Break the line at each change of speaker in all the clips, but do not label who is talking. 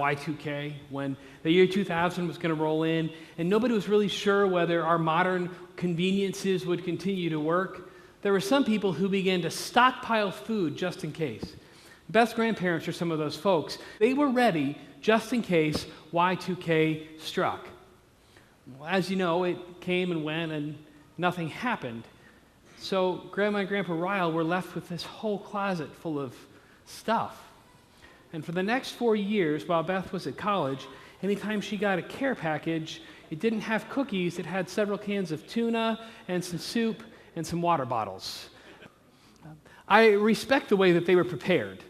Y2K, when the year 2000 was going to roll in, and nobody was really sure whether our modern conveniences would continue to work. There were some people who began to stockpile food just in case. Beth's grandparents are some of those folks. They were ready just in case Y2K struck. Well, as you know, it came and went and nothing happened. So Grandma and Grandpa Ryle were left with this whole closet full of stuff. And for the next 4 years, while Beth was at college, anytime she got a care package, it didn't have cookies, it had several cans of tuna and some soup and some water bottles. I respect the way that they were prepared.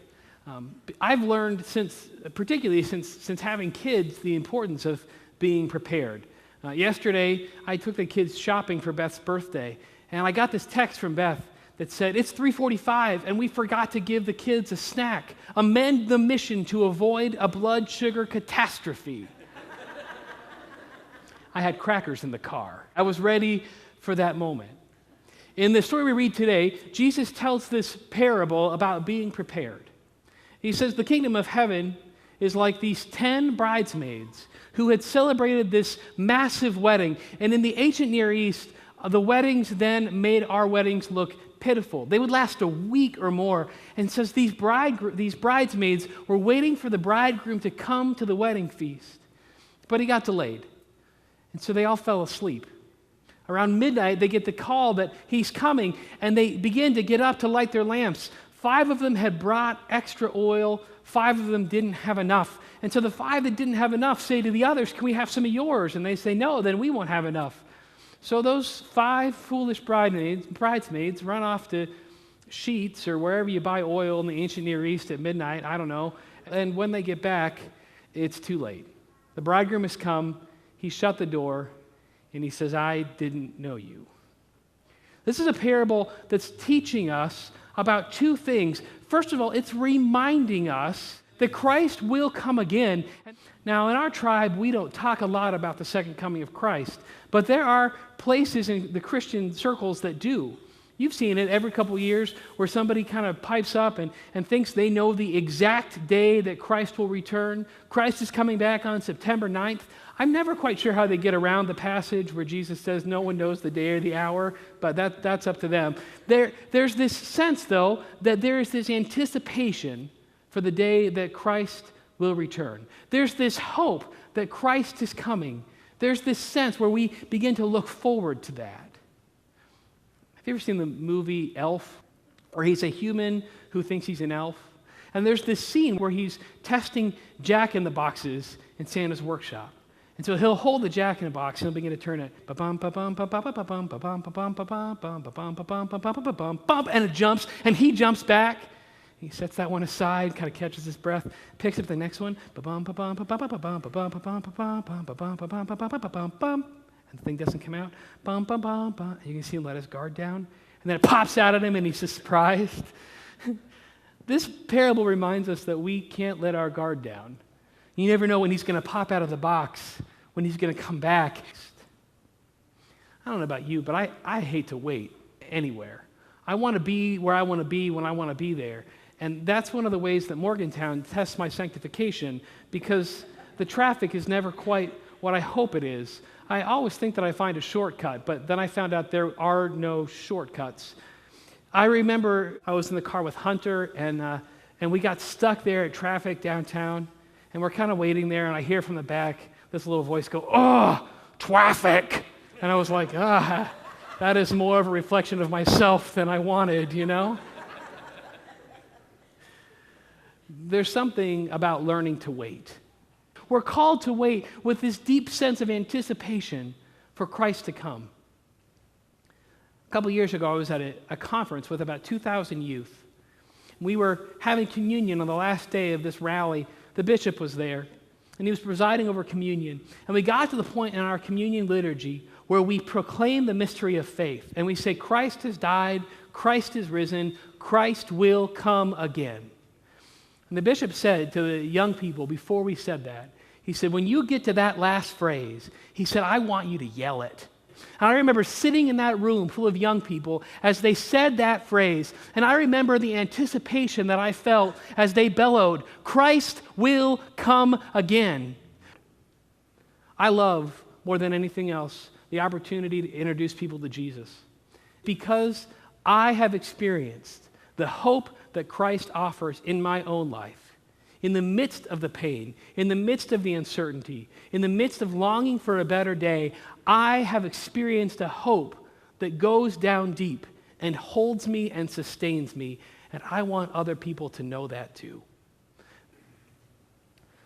I've learned particularly since having kids, the importance of being prepared. Yesterday, I took the kids shopping for Beth's birthday, and I got this text from Beth that said, "It's 3:45 and we forgot to give the kids a snack. Amend the mission to avoid a blood sugar catastrophe." I had crackers in the car. I was ready for that moment. In the story we read today, Jesus tells this parable about being prepared. He says the kingdom of heaven is like these 10 bridesmaids who had celebrated this massive wedding. And in the ancient Near East, the weddings then made our weddings look pitiful. They would last a week or more. And it says these bridesmaids were waiting for the bridegroom to come to the wedding feast. But he got delayed. And so they all fell asleep. Around midnight, they get the call that he's coming, and they begin to get up to light their lamps. 5 of them had brought extra oil. 5 of them didn't have enough. And so the 5 that didn't have enough say to the others, "Can we have some of yours?" And they say, "No, then we won't have enough." So those 5 foolish bridesmaids run off to Sheetz or wherever you buy oil in the ancient Near East at midnight, I don't know. And when they get back, it's too late. The bridegroom has come, he shut the door, and he says, "I didn't know you." This is a parable that's teaching us about 2 things. First of all, it's reminding us that Christ will come again. Now, in our tribe, we don't talk a lot about the second coming of Christ, but there are places in the Christian circles that do. You've seen it every couple of years where somebody kind of pipes up and thinks they know the exact day that Christ will return. Christ is coming back on September 9th. I'm never quite sure how they get around the passage where Jesus says no one knows the day or the hour, but that's up to them. There's this sense, though, that there is this anticipation for the day that Christ will return. There's this hope that Christ is coming. There's this sense where we begin to look forward to that. Have you ever seen the movie Elf? Where he's a human who thinks he's an elf? And there's this scene where he's testing jack-in-the-boxes in Santa's workshop. And so he'll hold the jack-in-the-box and he'll begin to turn it, and it jumps, and he jumps back. He sets that one aside, kind of catches his breath, picks up the next one, and the thing doesn't come out. You can see him let his guard down, and then it pops out at him, and he's surprised. This parable reminds us that we can't let our guard down. You never know when he's going to pop out of the box, when he's going to come back. I don't know about you, but I hate to wait anywhere. I want to be where I want to be when I want to be there. And that's one of the ways that Morgantown tests my sanctification, because the traffic is never quite what I hope it is. I always think that I find a shortcut, but then I found out there are no shortcuts. I remember I was in the car with Hunter, and we got stuck there at traffic downtown, and we're kind of waiting there, and I hear from the back this little voice go, "Oh, traffic!" And I was like, that is more of a reflection of myself than I wanted, you know? There's something about learning to wait. We're called to wait with this deep sense of anticipation for Christ to come. A couple of years ago, I was at a conference with about 2,000 youth. We were having communion on the last day of this rally. The bishop was there, and he was presiding over communion. And we got to the point in our communion liturgy where we proclaim the mystery of faith. And we say, Christ has died, Christ is risen, Christ will come again. And the bishop said to the young people before we said that, he said, when you get to that last phrase, he said, I want you to yell it. And I remember sitting in that room full of young people as they said that phrase. And I remember the anticipation that I felt as they bellowed, "Christ will come again." I love, more than anything else, the opportunity to introduce people to Jesus, because I have experienced the hope that Christ offers in my own life. In the midst of the pain, in the midst of the uncertainty, in the midst of longing for a better day, I have experienced a hope that goes down deep and holds me and sustains me, and I want other people to know that too.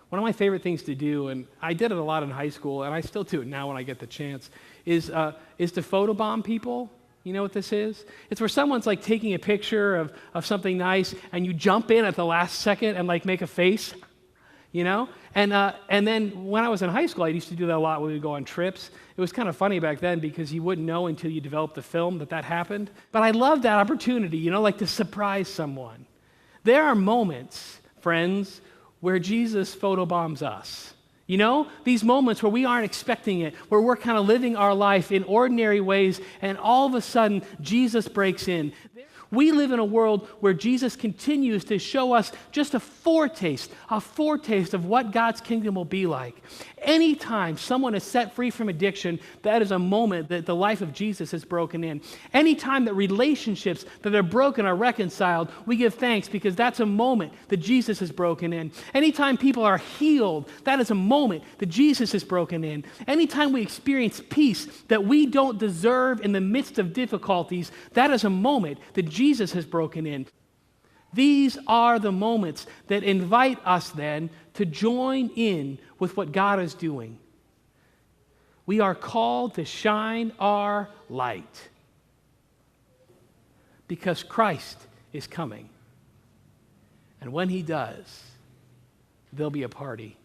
One of my favorite things to do, and I did it a lot in high school, and I still do it now when I get the chance, is to photobomb people. You know what this is? It's where someone's like taking a picture of something nice, and you jump in at the last second and like make a face, you know? And then when I was in high school, I used to do that a lot when we would go on trips. It was kind of funny back then because you wouldn't know until you developed the film that happened. But I loved that opportunity, you know, like to surprise someone. There are moments, friends, where Jesus photobombs us. You know, these moments where we aren't expecting it, where we're kind of living our life in ordinary ways, and all of a sudden, Jesus breaks in. We live in a world where Jesus continues to show us just a foretaste of what God's kingdom will be like. Anytime someone is set free from addiction, that is a moment that the life of Jesus is broken in. Anytime that relationships that are broken are reconciled, we give thanks because that's a moment that Jesus is broken in. Anytime people are healed, that is a moment that Jesus is broken in. Anytime we experience peace that we don't deserve in the midst of difficulties, that is a moment that Jesus has broken in. These are the moments that invite us then to join in with what God is doing. We are called to shine our light because Christ is coming. And when he does, there'll be a party.